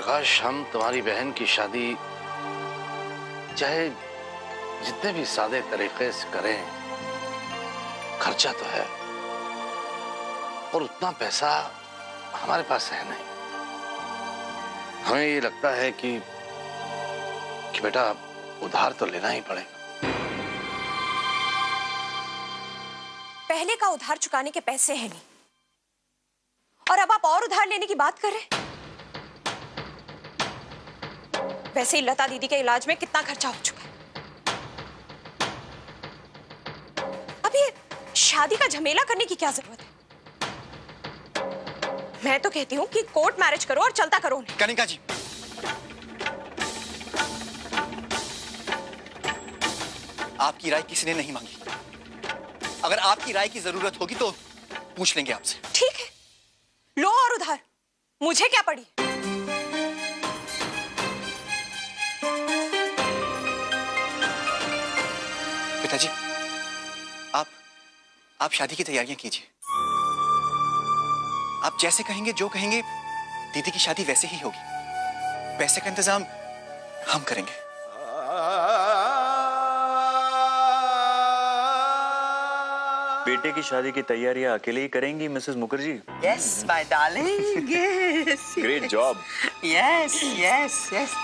प्रकाश, हम तुम्हारी बहन की शादी चाहे जितने भी सादे तरीके से करें, खर्चा तो है और उतना पैसा हमारे पास है नहीं। हमें ये लगता है कि बेटा उधार तो लेना ही पड़ेगा। पहले का उधार चुकाने के पैसे हैं नहीं, और अब आप और उधार लेने की बात कर रहे हैं। वैसे ही लता दीदी के इलाज में कितना खर्चा हो चुका है। अब ये शादी का झमेला करने की क्या जरूरत है? मैं तो कहती हूँ कि कोर्ट मैरिज करो और चलता करो उन्हें। कनिका जी, आपकी राय किसी ने नहीं मांगी। अगर आपकी राय की जरूरत होगी तो पूछ लेंगे आपसे। ठीक है, लो और उधार, मुझे क्या पड़ी। पिताजी, आप शादी की तैयारियां कीजिए। आप जैसे कहेंगे, जो कहेंगे, दीदी की शादी वैसे ही होगी। पैसे का इंतजाम हम करेंगे। बेटे की शादी की तैयारियां अकेले ही करेंगी Mrs Mukherjee? Yes, my darling. Yes. Great job. Yes, yes, yes.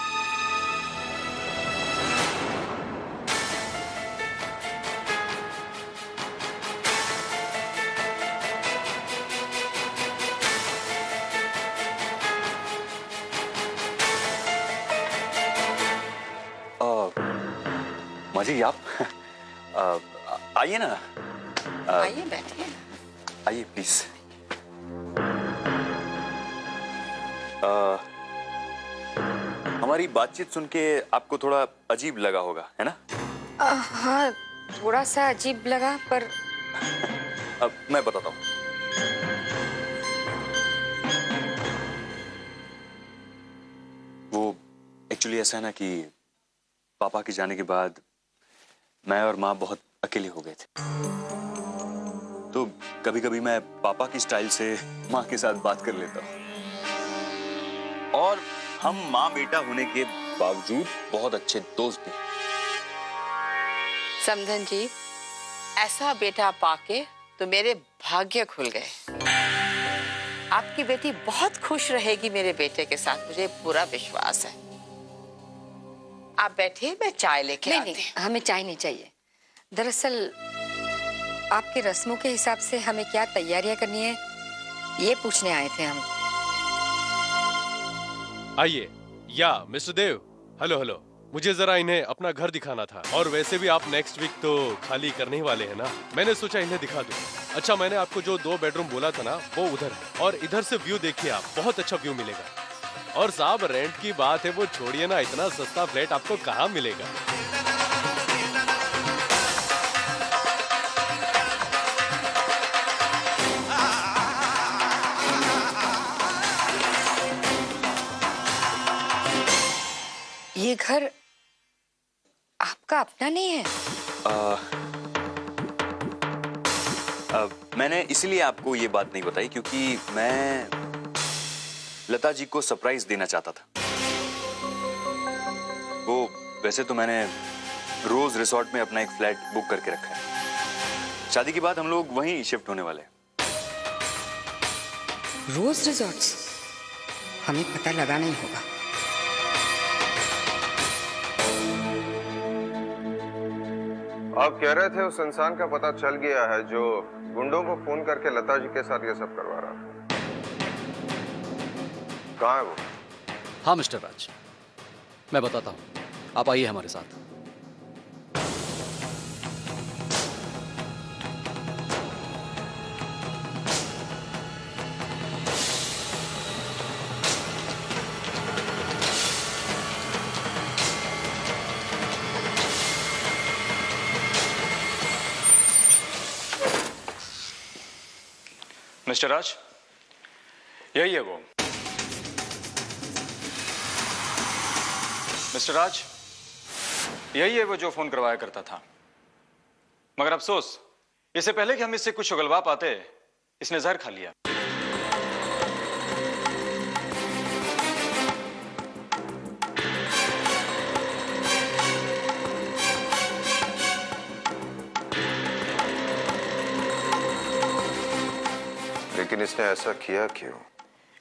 माजी आप आइए ना। आइए बैठिए। आइए प्लीज। हमारी बातचीत सुन के आपको थोड़ा अजीब लगा होगा, है ना? हाँ, थोड़ा सा अजीब लगा, पर अब मैं बताता हूँ। वो एक्चुअली ऐसा है ना कि पापा के जाने के बाद मैं और माँ बहुत अकेले हो गए थे। तो कभी कभी मैं पापा की स्टाइल से माँ के साथ बात कर लेता हूँ, और हम माँ बेटा होने के बावजूद बहुत अच्छे दोस्त भी। समधन जी, ऐसा बेटा पाके तो मेरे भाग्य खुल गए। आपकी बेटी बहुत खुश रहेगी मेरे बेटे के साथ, मुझे पूरा विश्वास है। आप बैठिए, मैं चाय लेके आती हूँ। नहीं, हमें चाय नहीं चाहिए। दरअसल आपके रस्मों के हिसाब से हमें क्या तैयारियां करनी है, ये पूछने आए थे हम। आइए। या मिस्टर देव, हेलो हेलो। मुझे जरा इन्हें अपना घर दिखाना था, और वैसे भी आप नेक्स्ट वीक तो खाली करने ही वाले हैं ना, मैंने सोचा इन्हें दिखा दूं। अच्छा, मैंने आपको जो 2 बेडरूम बोला था ना, वो उधर है, और इधर से व्यू देखिए आप, बहुत अच्छा व्यू मिलेगा। और साहब, रेंट की बात है वो छोड़िए ना, इतना सस्ता फ्लैट आपको कहाँ मिलेगा। ये घर आपका अपना नहीं है? मैंने इसलिए आपको ये बात नहीं बताई क्योंकि मैं लता जी को सरप्राइज देना चाहता था। वो वैसे तो मैंने रोज रिसोर्ट में अपना एक फ्लैट बुक करके रखा है। शादी के बाद हम लोग वहीं शिफ्ट होने वाले हैं। रोज रिसोर्ट्स? हमें पता लगा नहीं होगा। आप कह रहे थे उस इंसान का पता चल गया है जो गुंडों को फोन करके लता जी के साथ ये सब करवा रहा था। कहाँ है वो? हाँ मिस्टर राज, मैं बताता हूँ, आप आइए हमारे साथ। मिस्टर राज, यही है वो। मिस्टर राज, यही है वो जो फोन करवाया करता था। मगर अफसोस, इससे पहले कि हम इससे कुछ उगलवा पाते, इसने जहर खा लिया। लेकिन इसने ऐसा किया क्यों?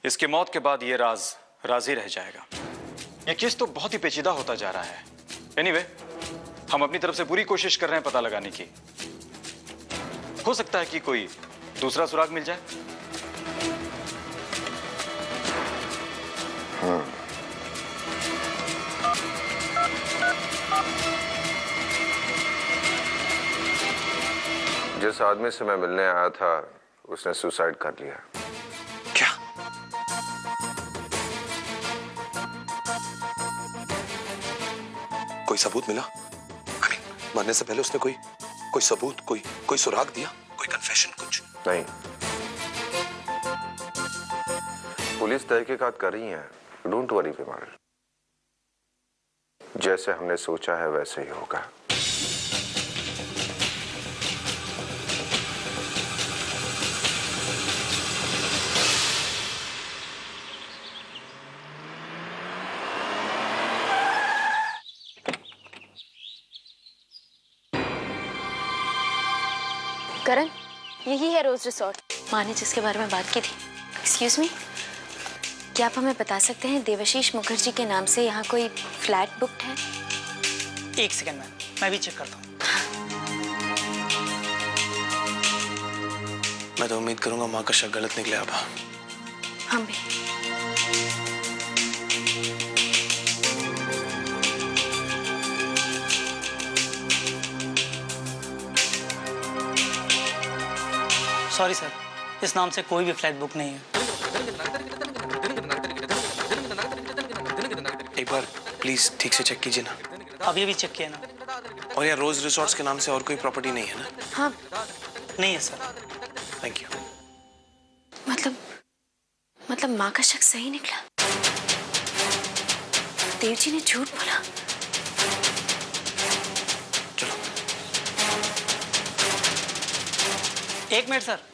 इसकी मौत के बाद ये राज ही रह जाएगा। ये केस तो बहुत ही पेचीदा होता जा रहा है। एनीवे, हम अपनी तरफ से पूरी कोशिश कर रहे हैं पता लगाने की। हो सकता है कि कोई दूसरा सुराग मिल जाए। जिस आदमी से मैं मिलने आया था उसने सुसाइड कर लिया। क्या? कोई सबूत मिला? मरने से पहले उसने कोई सबूत, कोई सुराग दिया, कोई कन्फेशन, कुछ? नहीं, पुलिस तहकीकात कर रही है। डोंट वरी विमल, जैसे हमने सोचा है वैसे ही होगा। करण, यही है रोज रिसोर्ट, माँ ने जिसके बारे में बात की थी। एक्सक्यूज मी, क्या आप हमें बता सकते हैं देवाशीष मुखर्जी के नाम से यहाँ कोई फ्लैट बुक्ड है? एक सेकंड मैम, मैं भी चेक करता हूँ। मैं तो उम्मीद करूंगा माँ का शक गलत निकले। अब हम भी। सॉरी सर, इस नाम से कोई भी फ्लैट बुक नहीं है। एक बार प्लीज ठीक से चेक कीजिए ना। अभी भी चेक किया ना। और यार रोज रिसोर्ट्स के नाम से और कोई प्रॉपर्टी नहीं है ना? हाँ। नहीं है सर। Thank you. मतलब माँ का शक सही निकला। देव जी ने झूठ बोला। चलो। एक मिनट सर।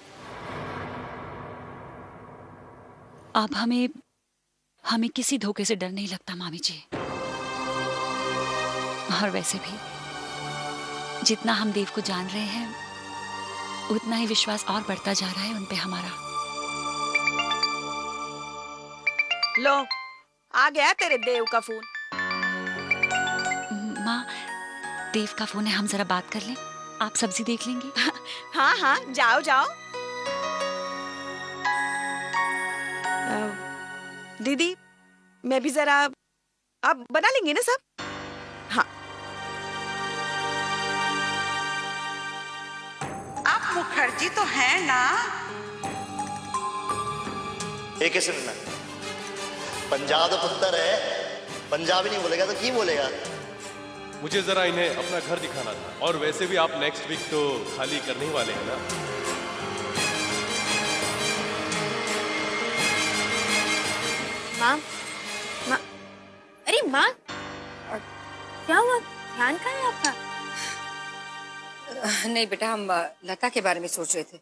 अब हमें किसी धोखे से डर नहीं लगता मामी जी। और वैसे भी जितना हम देव को जान रहे हैं उतना ही विश्वास और बढ़ता जा रहा है उन पे हमारा। लो, आ गया तेरे देव का फोन। माँ, देव का फोन है, हम जरा बात कर लें। आप सब्जी देख लेंगी? हाँ हाँ, जाओ जाओ। दीदी, मैं भी जरा, आप बना लेंगे ना सब? हाँ। आप मुखर्जी तो हैं ना? एक कैसे मिलना? पंजाब का पुत्र है, पंजाबी नहीं बोलेगा तो की बोलेगा? मुझे जरा इन्हें अपना घर दिखाना था, और वैसे भी आप नेक्स्ट वीक तो खाली करने ही वाले हैं ना? माँ, अरे माँ, क्या हुआ? ध्यान कहाँ है आपका? नहीं बेटा, हम लता के बारे में सोच रहे थे।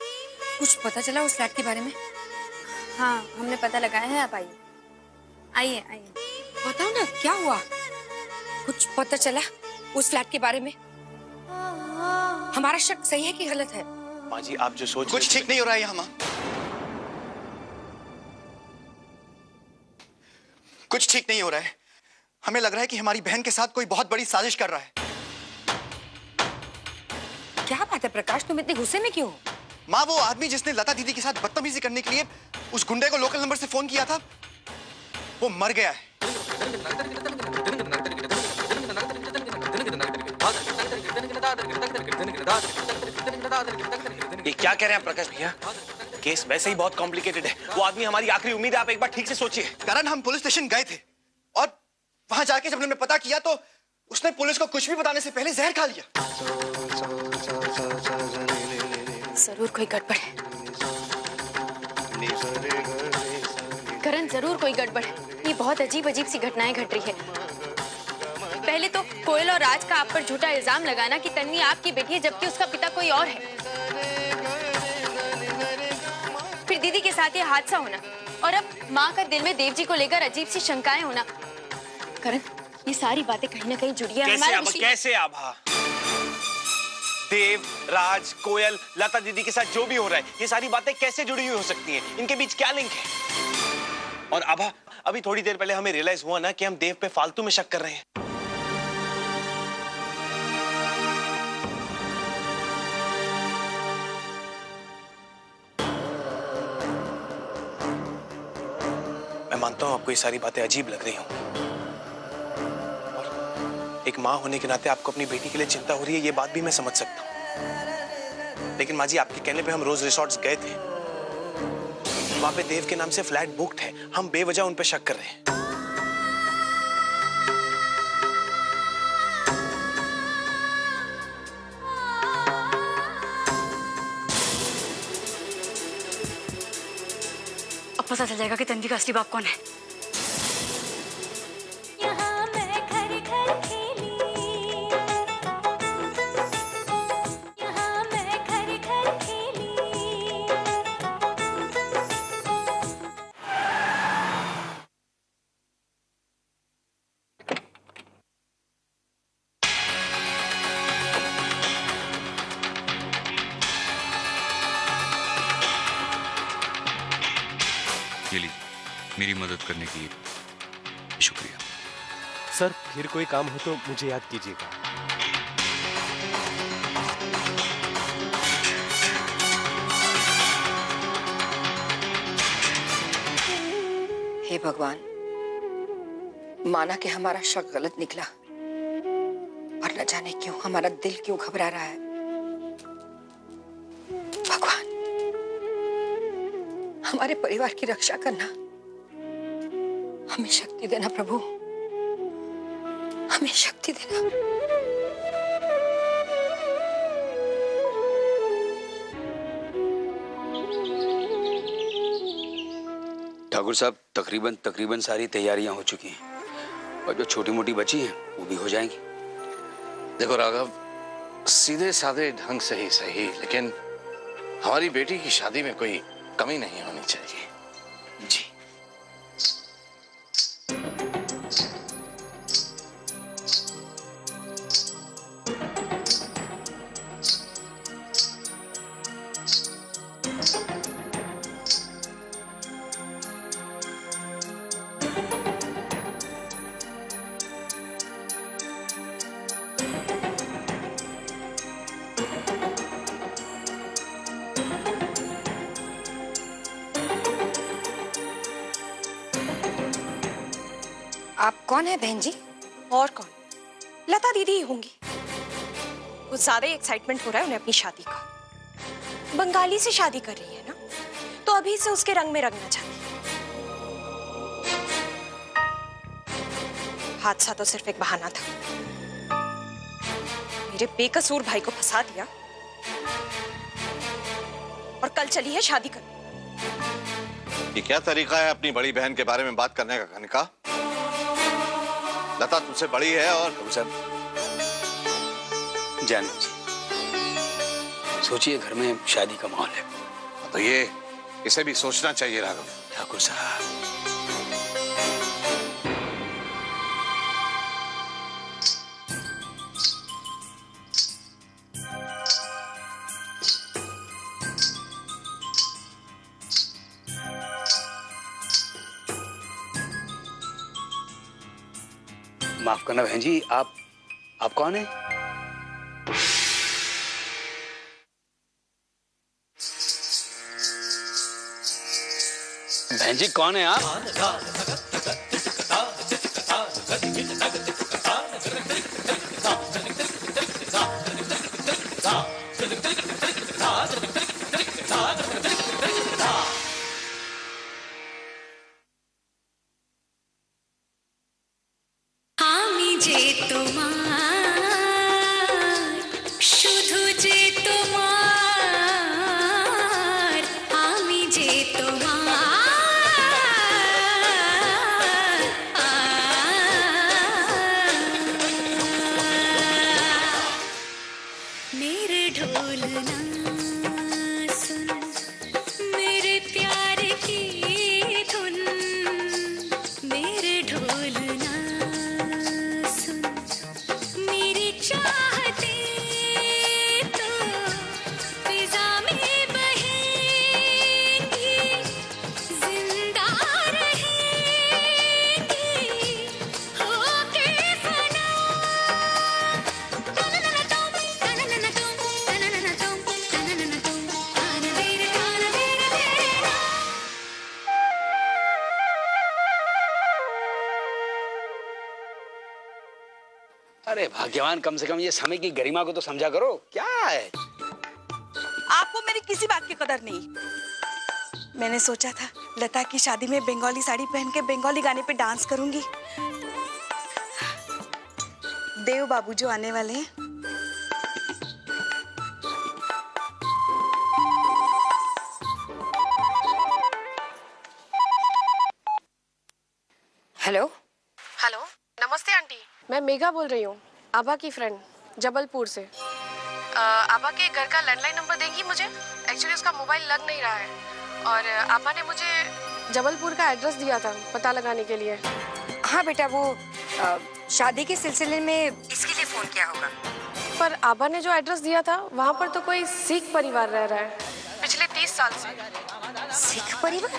कुछ पता चला उस फ्लैट के बारे में? हाँ, हमने पता लगाया है। आप आइए आइए आइए। बताओ ना क्या हुआ? कुछ पता चला उस फ्लैट के बारे में? हमारा शक सही है कि गलत है? माँ जी, आप जो सोच कुछ ठीक नहीं हो रहा है यहाँ माँ। कुछ ठीक नहीं हो रहा है। हमें लग रहा है कि हमारी बहन के साथ कोई बहुत बड़ी साजिश कर रहा है। क्या बात है प्रकाश, तुम इतने गुस्से में क्यों हो? माँ, वो आदमी जिसने लता दीदी के साथ बदतमीजी करने के लिए उस गुंडे को लोकल नंबर से फोन किया था, वो मर गया है। ये क्या कह रहे हैं प्रकाश भैया? केस वैसे ही बहुत कॉम्प्लिकेटेड है। वो आदमी हमारी आखिरी उम्मीद है, आप एक बार ठीक से सोचिए। करण, हम पुलिस स्टेशन गए थे और वहां जाके जब हमने पता किया तो उसने पुलिस को कुछ भी बताने से पहले जहर खा लिया। जरूर कोई गड़बड़ है करण, जरूर कोई गड़बड़ है। ये बहुत अजीब अजीब सी घटनाएं घट रही है। पहले तो कोयल और राज का आप पर झूठा इल्जाम लगाना कि तन्वी आपकी बेटी है जबकि उसका पिता कोई और है। फिर दीदी के साथ ये हादसा होना, और अब माँ का दिल में देव जी को लेकर अजीब सी शंकाएं होना। करण, ये सारी बातें कहीं ना कहीं जुड़ी है। कैसे आभा? देव, राज, कोयल, लता दीदी के साथ जो भी हो रहा है, ये सारी बातें कैसे जुड़ी हुई हो सकती हैं? इनके बीच क्या लिंक है? और आभा, अभी थोड़ी देर पहले हमें रियलाइज हुआ ना कि हम देव पे फालतू में शक कर रहे हैं। मैं मानता हूं आपको ये सारी बातें अजीब लग रही हों, और एक माँ होने के नाते आपको अपनी बेटी के लिए चिंता हो रही है, ये बात भी मैं समझ सकता हूं। लेकिन माँ जी, आपके कहने पे हम रोज रिसॉर्ट्स गए थे, वहां पे देव के नाम से फ्लैट बुक्ड है, हम बेवजह उन पे शक कर रहे हैं। अब पता चल जाएगा कि तन्वी का असली बाप कौन है। ये लीजिए, मेरी मदद करने के लिए शुक्रिया। सर, फिर कोई काम हो तो मुझे याद कीजिएगा। हे भगवान, माना कि हमारा शक गलत निकला, पर न जाने क्यों हमारा दिल क्यों घबरा रहा है। भगवान, हमारे परिवार की रक्षा करना, हमें शक्ति देना प्रभु, हमें शक्ति देना। ठाकुर साहब, तकरीबन सारी तैयारियां हो चुकी हैं, और जो छोटी मोटी बची हैं वो भी हो जाएंगी। देखो राघव, सीधे साधे ढंग से ही सही, लेकिन हमारी बेटी की शादी में कोई कमी नहीं होनी चाहिए। जी। आप कौन है बहन जी? और कौन? लता दीदी ही होंगी। कुछ ज्यादा ही एक्साइटमेंट हो रहा है उन्हें अपनी शादी का। बंगाली से शादी कर रही है ना, तो अभी से उसके रंग में रंगना चाहती है। हादसा तो सिर्फ एक बहाना था। मेरे बेकसूर भाई को फंसा दिया और कल चली है शादी करने। ये क्या तरीका है अपनी बड़ी बहन के बारे में बात करने का, कनिका? लता तुमसे बड़ी है और सब जानो जी, सोचिए घर में शादी का माहौल है, तो ये इसे भी सोचना चाहिए राघव। ठाकुर साहब, माफ करना बहन जी, आप कौन है? बहन जी कौन है आप? अरे भाग्यवान, कम से कम ये समय की गरिमा को तो समझा करो। क्या है? आपको मेरी किसी बात की कदर नहीं। मैंने सोचा था लता की शादी में बंगाली साड़ी पहन के बंगाली गाने पे डांस करूंगी। देव बाबू जो आने वाले हैं, हेलो। हेलो, नमस्ते आंटी। मैं मेघा बोल रही हूँ, आभा की फ्रेंड, जबलपुर से। आभा के घर का लैंडलाइन नंबर देंगी मुझे? एक्चुअली उसका मोबाइल लग नहीं रहा है और आभा ने मुझे जबलपुर का एड्रेस दिया था पता लगाने के लिए। हाँ बेटा, वो शादी के सिलसिले में इसके लिए फोन किया होगा। पर आभा ने जो एड्रेस दिया था वहाँ पर तो कोई सिख परिवार रह रहा है पिछले 30 साल से। सिख परिवार?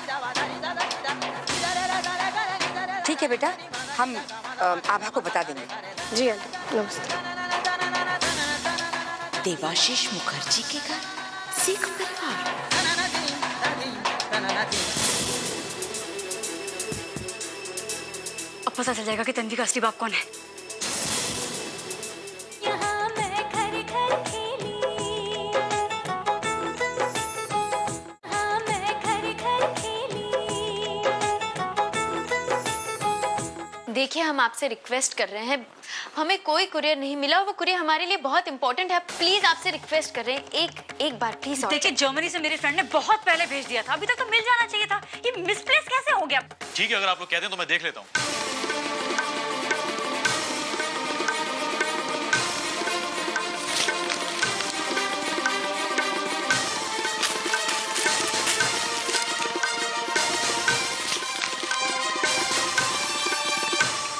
ठीक है बेटा, हम आभा को बता देंगे। जी आंटी, नमस्ते। देवाशीष मुखर्जी के घर सिख परिवार। अब पता चल जाएगा कि तन्वी का असली बाप कौन है। देखिए, हम आपसे रिक्वेस्ट कर रहे हैं, हमें कोई कुरियर नहीं मिला, वो कुरियर हमारे लिए बहुत इंपॉर्टेंट है। प्लीज आपसे रिक्वेस्ट कर रहे हैं, एक बार प्लीज। देखिए, जर्मनी से मेरे फ्रेंड ने बहुत पहले भेज दिया था, अभी तक तो मिल जाना चाहिए था। ये मिसप्लेस कैसे हो गया? ठीक है, अगर आप लोग कहते हैं तो मैं देख लेता हूँ।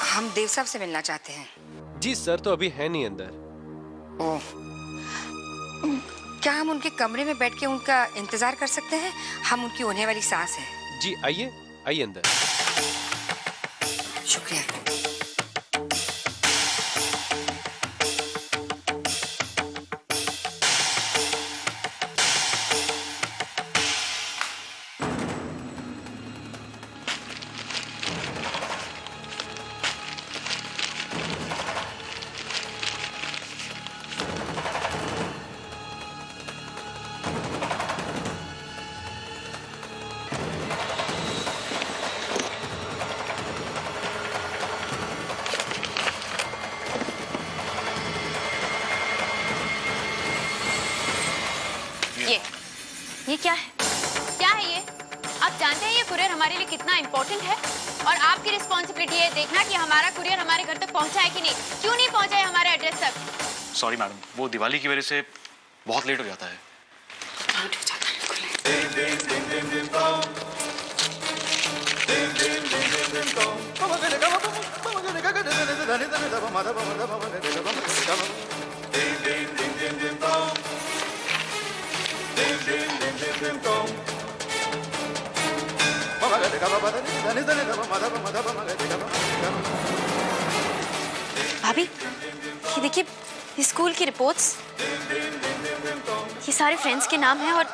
हम देव साहब से मिलना चाहते हैं। जी सर तो अभी है नहीं अंदर। ओह, क्या हम उनके कमरे में बैठ के उनका इंतजार कर सकते हैं? हम उनकी होने वाली सास हैं। जी आइए, आइए अंदर। शुक्रिया। ये क्या है? क्या है ये? आप जानते हैं ये कुरियर हमारे लिए कितना इंपॉर्टेंट है और आपकी रिस्पॉन्सिबिलिटी है देखना कि हमारा कुरियर हमारे घर तक पहुंचा है कि नहीं। क्यों नहीं पहुंचा है हमारे एड्रेस तक? सॉरी मैडम, वो दिवाली की वजह से बहुत लेट हो जाता है। भाभी, ये देखिए, ये स्कूल की रिपोर्ट्स, ये सारे फ्रेंड्स के नाम हैं और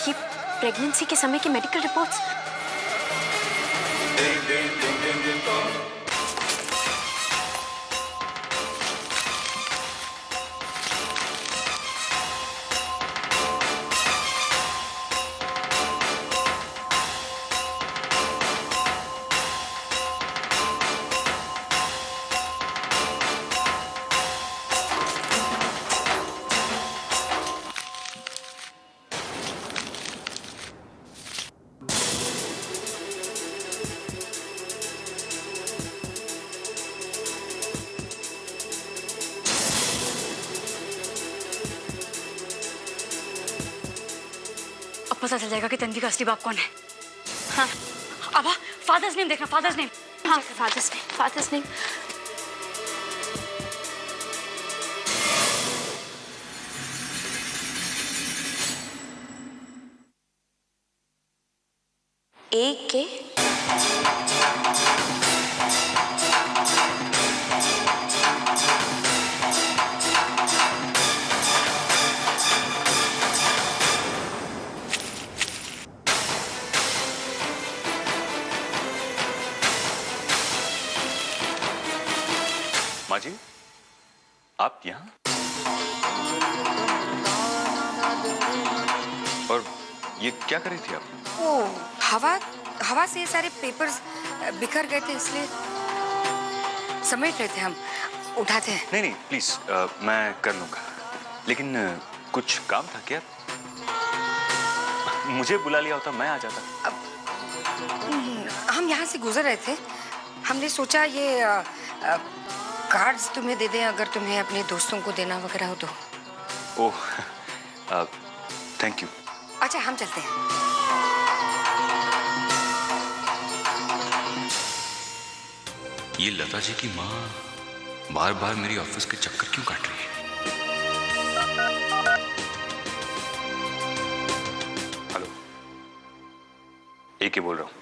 ये प्रेगनेंसी के समय की मेडिकल रिपोर्ट्स। पता चल जाएगा कि तन्वी का असली बाप कौन है। हाँ, आभा, फादर्स नेम देखना, फादर्स नेम। हाँ, father's name, father's name. A.K. आप यहाँ? और ये क्या कर रही थी आप? ओ, हवा से ये सारे पेपर्स बिखर गए थे, इसलिए समेट रहे थे हम। उठाते हैं? नहीं प्लीज, मैं कर लूंगा, लेकिन कुछ काम था क्या? मुझे बुला लिया होता, मैं आ जाता। हम यहाँ से गुजर रहे थे, हमने सोचा ये कार्ड्स तुम्हें दे दें, अगर तुम्हें अपने दोस्तों को देना वगैरह हो तो। ओह, थैंक यू। अच्छा, हम चलते हैं। ये लता जी की माँ बार बार मेरी ऑफिस के चक्कर क्यों काट रही है? हेलो, एक ही बोल रहा हूँ।